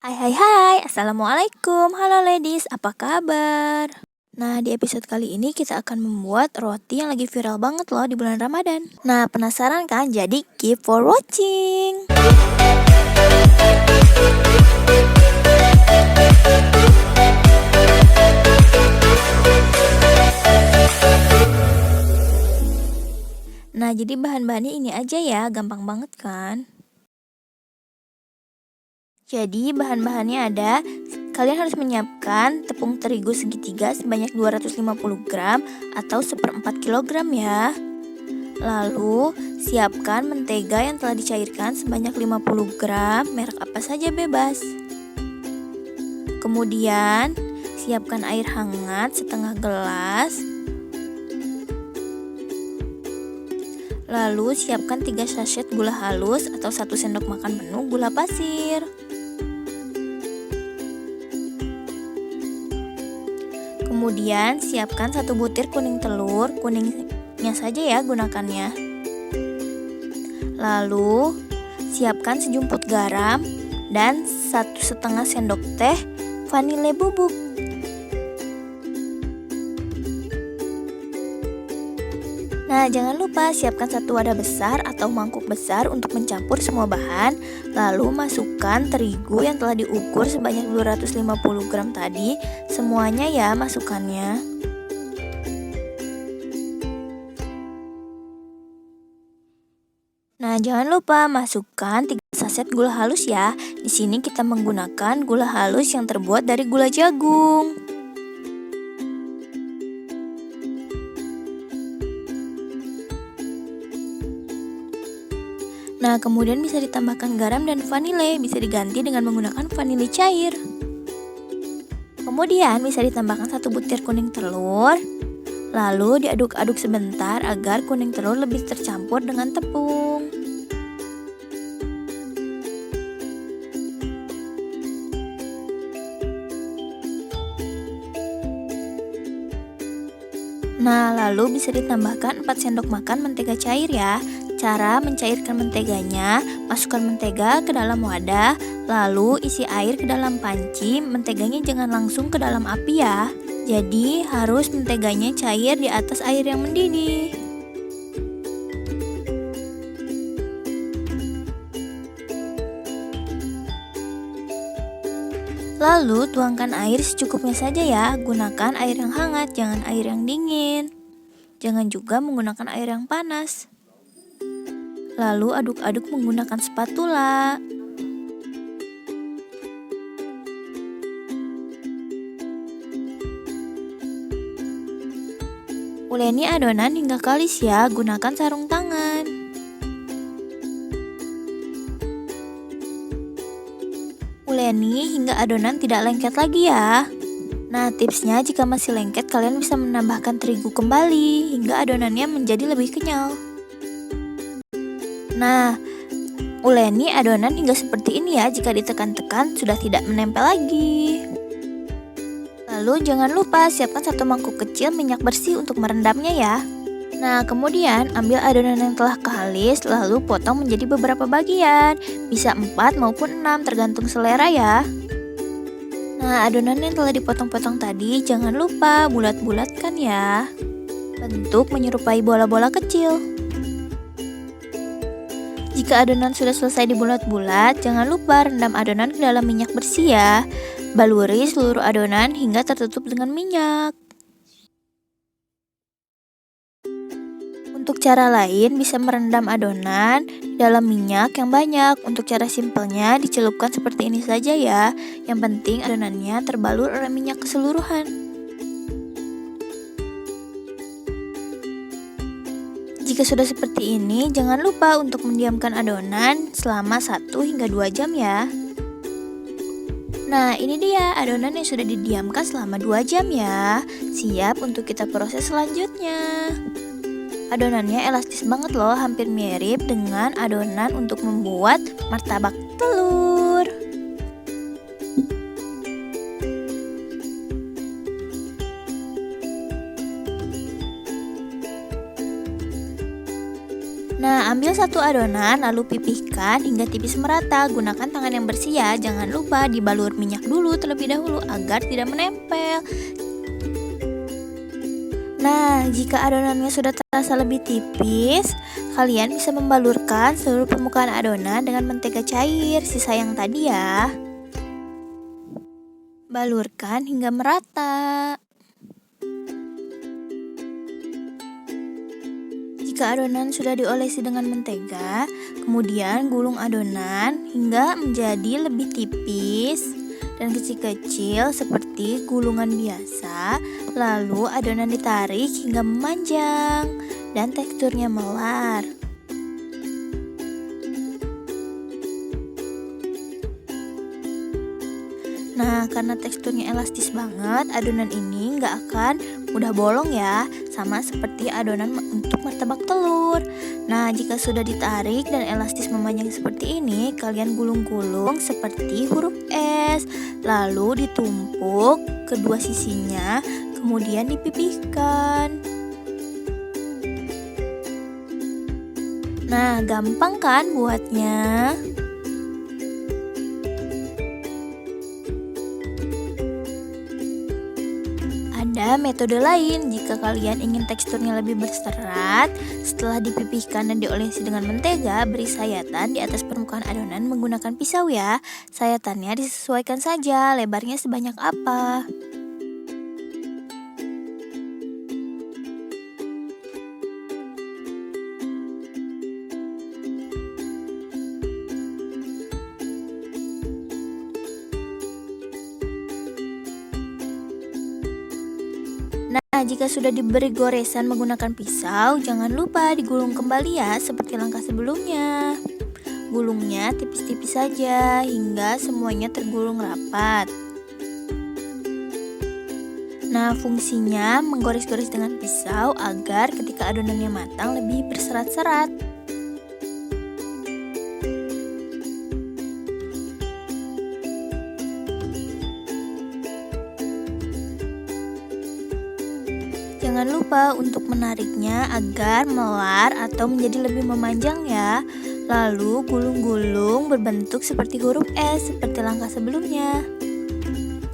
Hai hai hai, Assalamualaikum, halo ladies, apa kabar? Nah, di episode kali ini kita akan membuat roti yang lagi viral banget loh di bulan Ramadan. Nah, penasaran kan? Jadi keep for watching. Nah, jadi bahan-bahannya ini aja ya, gampang banget kan? Jadi bahan-bahannya ada, kalian harus menyiapkan tepung terigu segitiga sebanyak 250 gram atau 1/4 kilogram ya. Lalu siapkan mentega yang telah dicairkan sebanyak 50 gram, merek apa saja bebas. Kemudian siapkan air hangat setengah gelas. Lalu siapkan 3 sachet gula halus atau 1 sendok makan penuh gula pasir. Kemudian siapkan 1 butir kuning telur, kuningnya saja ya gunakannya. Lalu siapkan sejumput garam dan 1,5 sendok teh vanile bubuk. Nah, jangan lupa siapkan 1 wadah besar atau mangkuk besar untuk mencampur semua bahan. Lalu masukkan terigu yang telah diukur sebanyak 250 gram tadi. Semuanya ya masukannya. Nah, jangan lupa masukkan 3 saset gula halus ya. Di sini kita menggunakan gula halus yang terbuat dari gula jagung. Nah, kemudian bisa ditambahkan garam dan vanile, bisa diganti dengan menggunakan vanili cair. Kemudian bisa ditambahkan 1 butir kuning telur. Lalu diaduk-aduk sebentar agar kuning telur lebih tercampur dengan tepung. Nah, lalu bisa ditambahkan 4 sendok makan mentega cair ya. Cara mencairkan menteganya, masukkan mentega ke dalam wadah, lalu isi air ke dalam panci. Menteganya jangan langsung ke dalam api ya. Jadi harus menteganya cair di atas air yang mendidih. Lalu tuangkan air secukupnya saja ya. Gunakan air yang hangat, jangan air yang dingin. Jangan juga menggunakan air yang panas. Lalu aduk-aduk menggunakan spatula. Uleni adonan hingga kalis ya, gunakan sarung tangan. Uleni hingga adonan tidak lengket lagi ya. Nah, tipsnya jika masih lengket kalian bisa menambahkan terigu kembali hingga adonannya menjadi lebih kenyal. Nah, uleni adonan hingga seperti ini ya, jika ditekan-tekan sudah tidak menempel lagi. Lalu jangan lupa siapkan 1 mangkuk kecil minyak bersih untuk merendamnya ya. Nah, kemudian ambil adonan yang telah kehalis lalu potong menjadi beberapa bagian. Bisa 4 maupun 6 tergantung selera ya. Nah, adonan yang telah dipotong-potong tadi jangan lupa bulat-bulatkan ya. Bentuk menyerupai bola-bola kecil. Jika adonan sudah selesai dibulat-bulat, jangan lupa rendam adonan ke dalam minyak bersih ya. Baluri seluruh adonan hingga tertutup dengan minyak. Untuk cara lain bisa merendam adonan dalam minyak yang banyak. Untuk cara simpelnya dicelupkan seperti ini saja ya. Yang penting adonannya terbalur oleh minyak keseluruhan. Jika sudah seperti ini, jangan lupa untuk mendiamkan adonan selama 1 hingga 2 jam ya. Nah, ini dia adonan yang sudah didiamkan selama 2 jam ya. Siap untuk kita proses selanjutnya. Adonannya elastis banget loh, hampir mirip dengan adonan untuk membuat martabak telur. Nah, ambil satu adonan lalu pipihkan hingga tipis merata. Gunakan tangan yang bersih ya. Jangan lupa dibalur minyak dulu terlebih dahulu agar tidak menempel. Nah, jika adonannya sudah terasa lebih tipis, kalian bisa membalurkan seluruh permukaan adonan dengan mentega cair sisa yang tadi ya. Balurkan hingga merata. Jika adonan sudah diolesi dengan mentega, kemudian gulung adonan hingga menjadi lebih tipis dan kecil-kecil seperti gulungan biasa. Lalu adonan ditarik hingga memanjang dan teksturnya melar. Nah, karena teksturnya elastis banget, adonan ini nggak akan mudah bolong ya, sama seperti adonan untuk martabak telur. Nah, jika sudah ditarik dan elastis memanjang seperti ini, kalian gulung-gulung seperti huruf S, lalu ditumpuk kedua sisinya, kemudian dipipihkan. Nah, gampang kan buatnya? Ada metode lain jika kalian ingin teksturnya lebih berserat. Setelah dipipihkan dan diolesi dengan mentega, beri sayatan di atas permukaan adonan menggunakan pisau ya. Sayatannya disesuaikan saja, lebarnya sebanyak apa. Nah, jika sudah diberi goresan menggunakan pisau, jangan lupa digulung kembali ya, seperti langkah sebelumnya. Gulungnya tipis-tipis saja, hingga semuanya tergulung rapat. Nah, fungsinya menggores-gores dengan pisau agar ketika adonannya matang lebih berserat-serat. Jangan lupa untuk menariknya agar melar atau menjadi lebih memanjang ya. Lalu gulung-gulung berbentuk seperti huruf S seperti langkah sebelumnya.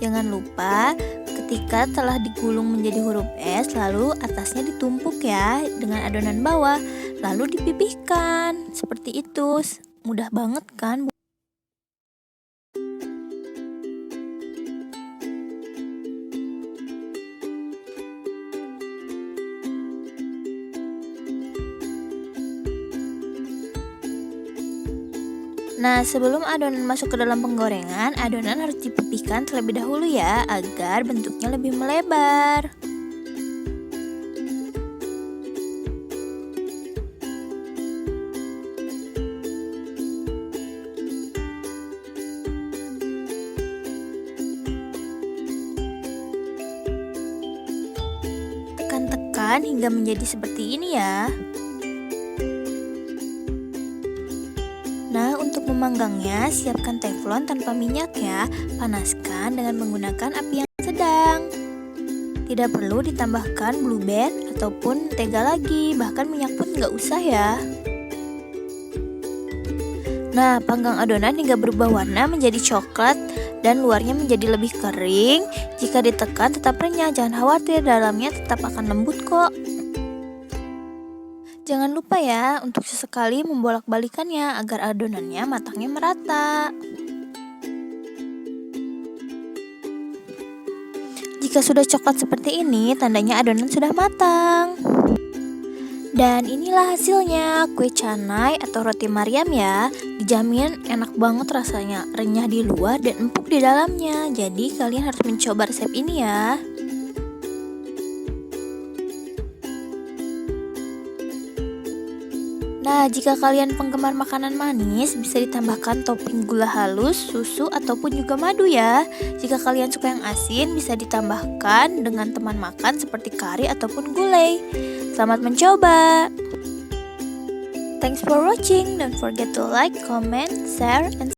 Jangan lupa ketika telah digulung menjadi huruf S, lalu atasnya ditumpuk ya dengan adonan bawah, lalu dipipihkan seperti itu. Mudah banget kan? Nah, sebelum adonan masuk ke dalam penggorengan, adonan harus dipipihkan terlebih dahulu ya, agar bentuknya lebih melebar. Tekan-tekan hingga menjadi seperti ini ya. Nah, untuk memanggangnya, siapkan teflon tanpa minyak ya. Panaskan dengan menggunakan api yang sedang. Tidak perlu ditambahkan blue band ataupun mentega lagi, bahkan minyak pun nggak usah ya. Nah, panggang adonan hingga berubah warna menjadi coklat dan luarnya menjadi lebih kering. Jika ditekan tetap renyah, jangan khawatir, dalamnya tetap akan lembut kok. Jangan lupa ya untuk sesekali membolak-balikannya agar adonannya matangnya merata. Jika sudah coklat seperti ini, tandanya adonan sudah matang. Dan inilah hasilnya, kue canai atau roti Maryam ya. Dijamin enak banget rasanya, renyah di luar dan empuk di dalamnya. Jadi kalian harus mencoba resep ini ya. Nah, jika kalian penggemar makanan manis, bisa ditambahkan topping gula halus, susu, ataupun juga madu ya. Jika kalian suka yang asin, bisa ditambahkan dengan teman makan seperti kari ataupun gulai. Selamat mencoba! Thanks for watching. Don't forget to like, comment, share, and